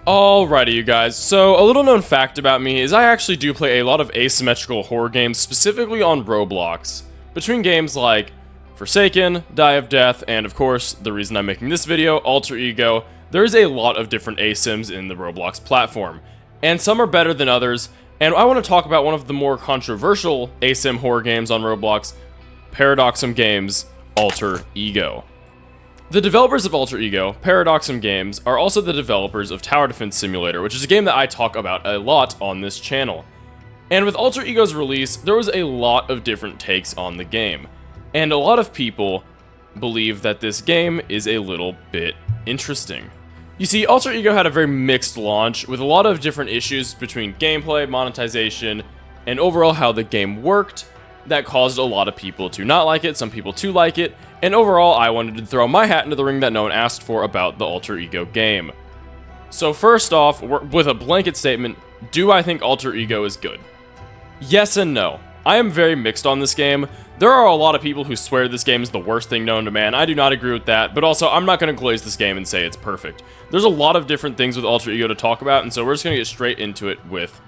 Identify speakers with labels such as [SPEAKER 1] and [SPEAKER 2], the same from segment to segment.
[SPEAKER 1] Alrighty, you guys, so a little known fact about me is I actually do play a lot of asymmetrical horror games, specifically on Roblox. Between games like Forsaken, Die of Death, and of course, the reason I'm making this video, Alter Ego, there is a lot of different asyms in the Roblox platform. And some are better than others, and I want to talk about one of the more controversial asim horror games on Roblox, Paradoxum Games' Alter Ego. The developers of Alter Ego, Paradoxum Games, are also the developers of Tower Defense Simulator, which is a game that I talk about a lot on this channel. And with Alter Ego's release, there was a lot of different takes on the game. And a lot of people believe that this game is a little bit interesting. You see, Alter Ego had a very mixed launch, with a lot of different issues between gameplay, monetization, and overall how the game worked, that caused a lot of people to not like it, some people to like it, and overall I wanted to throw my hat into the ring that no one asked for about the Alter Ego game. So first off, with a blanket statement, do I think Alter Ego is good? Yes and no. I am very mixed on this game. There are a lot of people who swear this game is the worst thing known to man. I do not agree with that, but also I'm not going to glaze this game and say it's perfect. There's a lot of different things with Alter Ego to talk about, and so we're just going to get straight into it with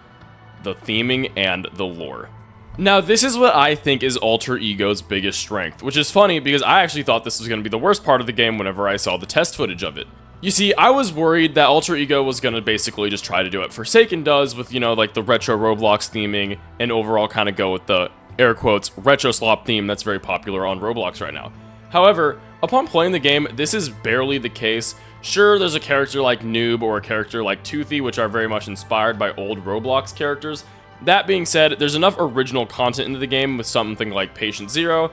[SPEAKER 1] the theming and the lore. Now, this is what I think is Alter Ego's biggest strength, which is funny because I actually thought this was going to be the worst part of the game whenever I saw the test footage of it. You see, I was worried that Alter Ego was going to basically just try to do what Forsaken does with, you know, like the retro Roblox theming and overall kind of go with the, air quotes, retro slop theme that's very popular on Roblox right now. However, upon playing the game, this is barely the case. Sure, there's a character like Noob or a character like Toothy, which are very much inspired by old Roblox characters. That being said, there's enough original content into the game with something like Patient Zero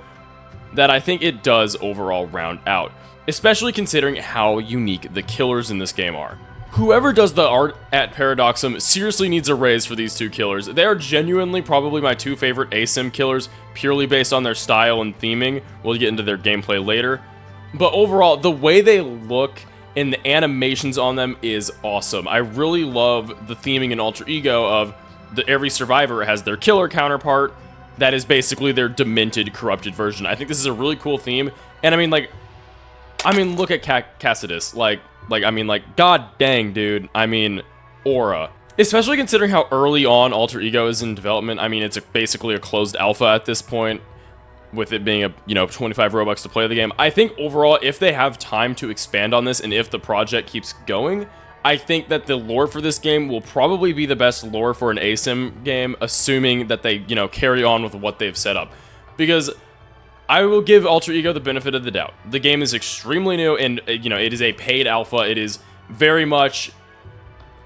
[SPEAKER 1] that I think it does overall round out, especially considering how unique the killers in this game are. Whoever does the art at Paradoxum seriously needs a raise for these two killers. They are genuinely probably my two favorite asim killers, purely based on their style and theming. We'll get into their gameplay later. But overall, the way they look and the animations on them is awesome. I really love the theming in Alter Ego of every survivor has their killer counterpart that is basically their demented, corrupted version. I think this is a really cool theme, and look at Cassidus, god dang, dude, Aura. Especially considering how early on Alter Ego is in development. It's basically a closed alpha at this point, with it being 25 Robux to play the game. I think overall, if they have time to expand on this, and if the project keeps going, I think that the lore for this game will probably be the best lore for an asim game, assuming that they, carry on with what they've set up. Because I will give Alter Ego the benefit of the doubt. The game is extremely new, and, it is a paid alpha. It is very much...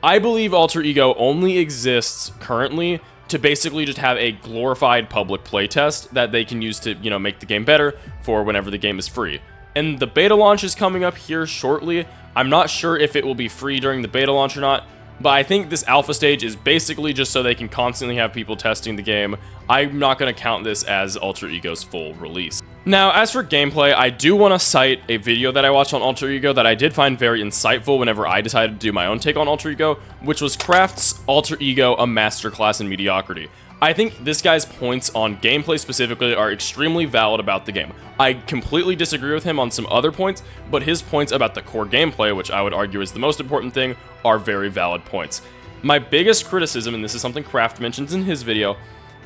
[SPEAKER 1] I believe Alter Ego only exists currently to basically just have a glorified public playtest that they can use to, make the game better for whenever the game is free. And the beta launch is coming up here shortly. I'm not sure if it will be free during the beta launch or not, but I think this alpha stage is basically just so they can constantly have people testing the game. I'm not going to count this as Alter Ego's full release. Now, as for gameplay, I do want to cite a video that I watched on Alter Ego that I did find very insightful whenever I decided to do my own take on Alter Ego, which was Craft's Alter Ego, a masterclass in mediocrity. I think this guy's points on gameplay specifically are extremely valid about the game. I completely disagree with him on some other points, but his points about the core gameplay, which I would argue is the most important thing, are very valid points. My biggest criticism, and this is something Craft mentions in his video,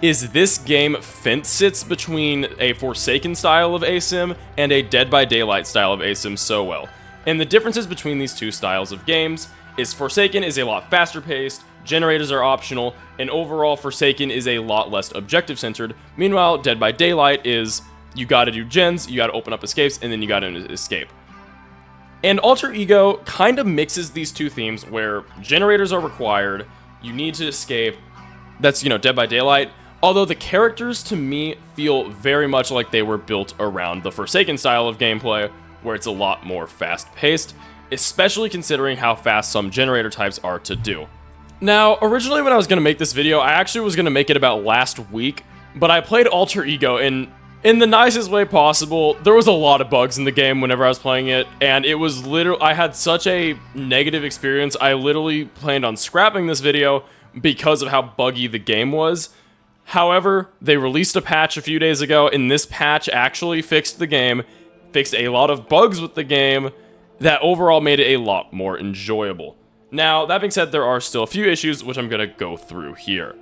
[SPEAKER 1] is this game fence sits between a Forsaken style of asim and a Dead by Daylight style of asim so well. And the differences between these two styles of games is Forsaken is a lot faster paced, generators are optional, and overall Forsaken is a lot less objective-centered. Meanwhile, Dead by Daylight is, you gotta do gens, you gotta open up escapes, and then you gotta escape. And Alter Ego kind of mixes these two themes where generators are required, you need to escape, that's, Dead by Daylight, although the characters to me feel very much like they were built around the Forsaken style of gameplay, where it's a lot more fast-paced, especially considering how fast some generator types are to do. Now, originally when I was going to make this video, I actually was going to make it about last week, but I played Alter Ego, and in the nicest way possible, there was a lot of bugs in the game whenever I was playing it, and it was literally, I had such a negative experience, I literally planned on scrapping this video because of how buggy the game was. However, they released a patch a few days ago, and this patch actually fixed the game, fixed a lot of bugs with the game, that overall made it a lot more enjoyable. Now, that being said, there are still a few issues which I'm going to go through here.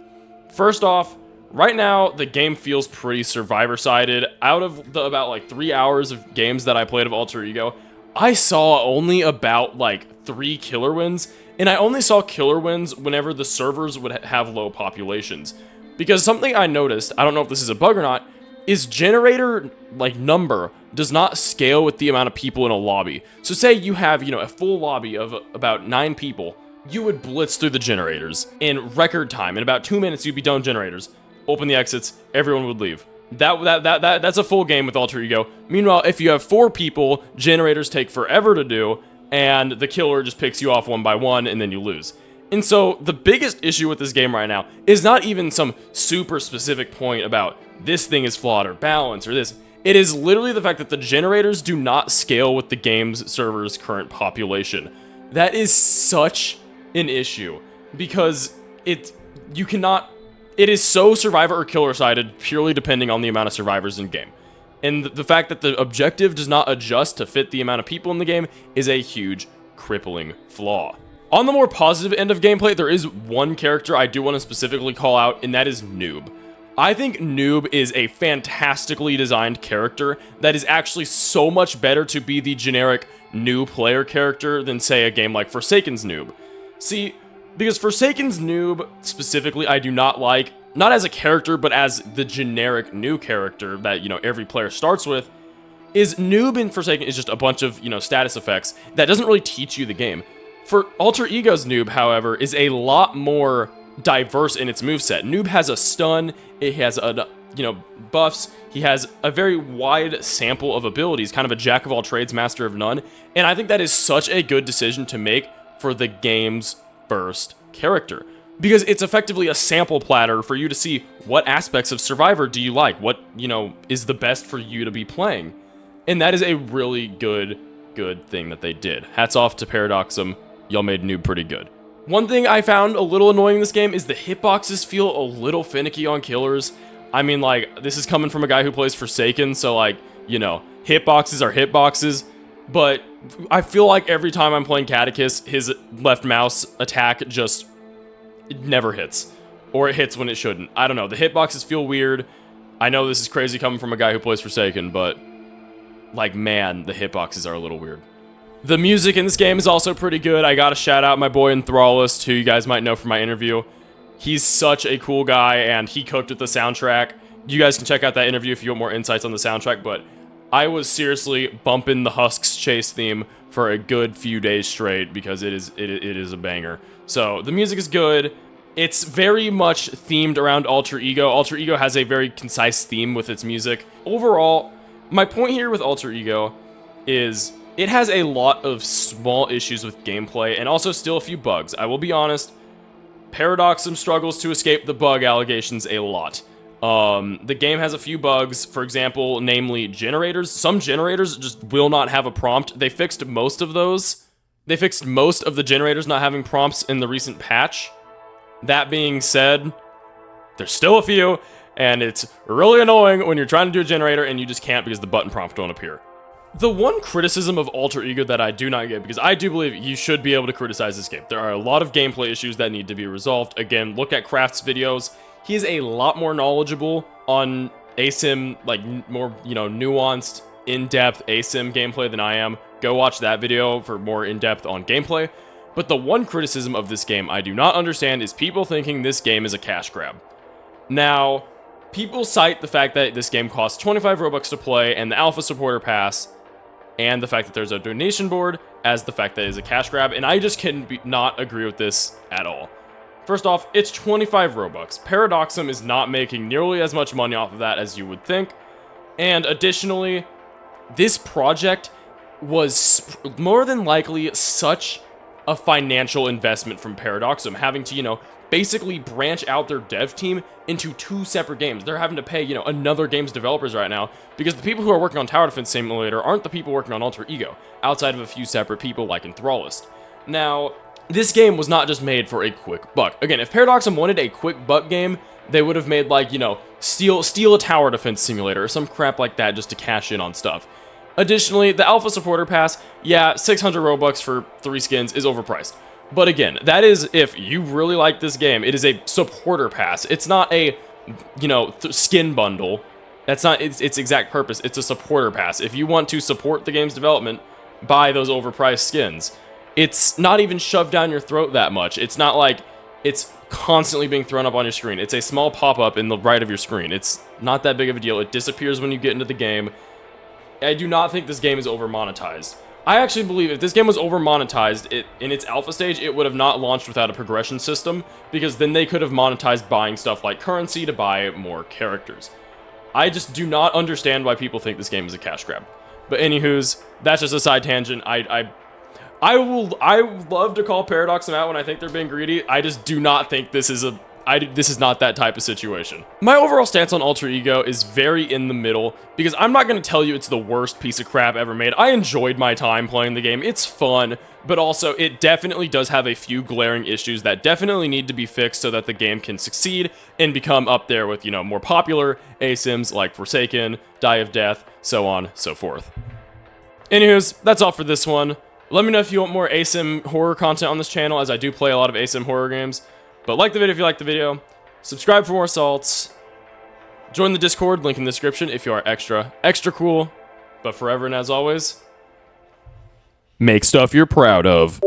[SPEAKER 1] First off, right now, the game feels pretty survivor-sided. Out of the about like 3 hours of games that I played of Alter Ego, I saw only about like 3 killer wins, and I only saw killer wins whenever the servers would have low populations. Because something I noticed, I don't know if this is a bug or not, is generator like number does not scale with the amount of people in a lobby. So say you have, a full lobby of about 9 people, you would blitz through the generators in record time. In about 2 minutes, you'd be done generators. Open the exits, everyone would leave. That's a full game with Alter Ego. Meanwhile, if you have 4 people, generators take forever to do, and the killer just picks you off one by one, and then you lose. And so, the biggest issue with this game right now is not even some super specific point about this thing is flawed or balance or this. It is literally the fact that the generators do not scale with the game's server's current population. That is such an issue, because it is so survivor or killer sided purely depending on the amount of survivors in game. And the fact that the objective does not adjust to fit the amount of people in the game is a huge, crippling flaw. On the more positive end of gameplay, there is one character I do want to specifically call out, and that is Noob. I think Noob is a fantastically designed character that is actually so much better to be the generic new player character than, say, a game like Forsaken's Noob. See, because Forsaken's Noob, specifically, I do not like, not as a character, but as the generic new character that, every player starts with, is Noob in Forsaken is just a bunch of, status effects that doesn't really teach you the game. For Alter Ego's Noob, however, is a lot more diverse in its moveset. Noob has a stun, it has buffs, he has a very wide sample of abilities, kind of a jack of all trades, master of none, and I think that is such a good decision to make for the game's first character, because it's effectively a sample platter for you to see what aspects of Survivor do you like, what, is the best for you to be playing, and that is a really good thing that they did. Hats off to Paradoxum, y'all made Noob pretty good. One thing I found a little annoying in this game is the hitboxes feel a little finicky on killers. I mean, like, this is coming from a guy who plays Forsaken, so, like, hitboxes are hitboxes, but I feel like every time I'm playing Catechus, his left mouse attack just it never hits, or it hits when it shouldn't. I don't know, the hitboxes feel weird. I know this is crazy coming from a guy who plays Forsaken, but, like, man, the hitboxes are a little weird. The music in this game is also pretty good. I gotta shout out my boy Enthrallist, who you guys might know from my interview. He's such a cool guy, and he cooked with the soundtrack. You guys can check out that interview if you want more insights on the soundtrack, but I was seriously bumping the Husks Chase theme for a good few days straight, because it is a banger. So, the music is good. It's very much themed around Alter Ego. Alter Ego has a very concise theme with its music. Overall, my point here with Alter Ego is it has a lot of small issues with gameplay, and also still a few bugs. I will be honest, Paradoxum struggles to escape the bug allegations a lot. The game has a few bugs, for example, namely generators. Some generators just will not have a prompt. They fixed most of those. They fixed most of the generators not having prompts in the recent patch. That being said, there's still a few, and it's really annoying when you're trying to do a generator and you just can't because the button prompt don't appear. The one criticism of Alter Ego that I do not get, because I do believe you should be able to criticize this game. There are a lot of gameplay issues that need to be resolved. Again, look at Kraft's videos. He is a lot more knowledgeable on ASIM, like more, nuanced, in-depth ASIM gameplay than I am. Go watch that video for more in-depth on gameplay. But the one criticism of this game I do not understand is people thinking this game is a cash grab. Now, people cite the fact that this game costs 25 Robux to play and the Alpha Supporter Pass, and the fact that there's a donation board as the fact that it is a cash grab, and I just not agree with this at all. First off, it's 25 Robux. Paradoxum is not making nearly as much money off of that as you would think, and additionally, this project was more than likely such a financial investment from Paradoxum, having to, basically branch out their dev team into 2 separate games. They're having to pay, another game's developers right now, because the people who are working on Tower Defense Simulator aren't the people working on Alter Ego, outside of a few separate people like Enthrallist. Now, this game was not just made for a quick buck. Again, if Paradoxum wanted a quick buck game, they would have made, like, steal a Tower Defense Simulator or some crap like that just to cash in on stuff. Additionally, the Alpha Supporter Pass, yeah, 600 Robux for 3 skins is overpriced. But again, that is if you really like this game. It is a supporter pass. It's not a, skin bundle. That's not its exact purpose. It's a supporter pass. If you want to support the game's development, buy those overpriced skins. It's not even shoved down your throat that much. It's not like it's constantly being thrown up on your screen. It's a small pop-up in the right of your screen. It's not that big of a deal. It disappears when you get into the game. I do not think this game is over-monetized. I actually believe if this game was over-monetized, in its alpha stage, it would have not launched without a progression system, because then they could have monetized buying stuff like currency to buy more characters. I just do not understand why people think this game is a cash grab. But anywho's, that's just a side tangent. I would love to call Paradox them out when I think they're being greedy. I just do not think this is this is not that type of situation. My overall stance on Alter Ego is very in the middle, because I'm not going to tell you it's the worst piece of crap ever made. I enjoyed my time playing the game. It's fun, but also it definitely does have a few glaring issues that definitely need to be fixed so that the game can succeed and become up there with, more popular ASIMs like Forsaken, Die of Death, so on, so forth. Anywho's, that's all for this one. Let me know if you want more ASIM horror content on this channel, as I do play a lot of ASIM horror games. But like the video if you like the video, subscribe for more assaults, join the Discord, link in the description if you are extra cool. But forever and as always, make stuff you're proud of.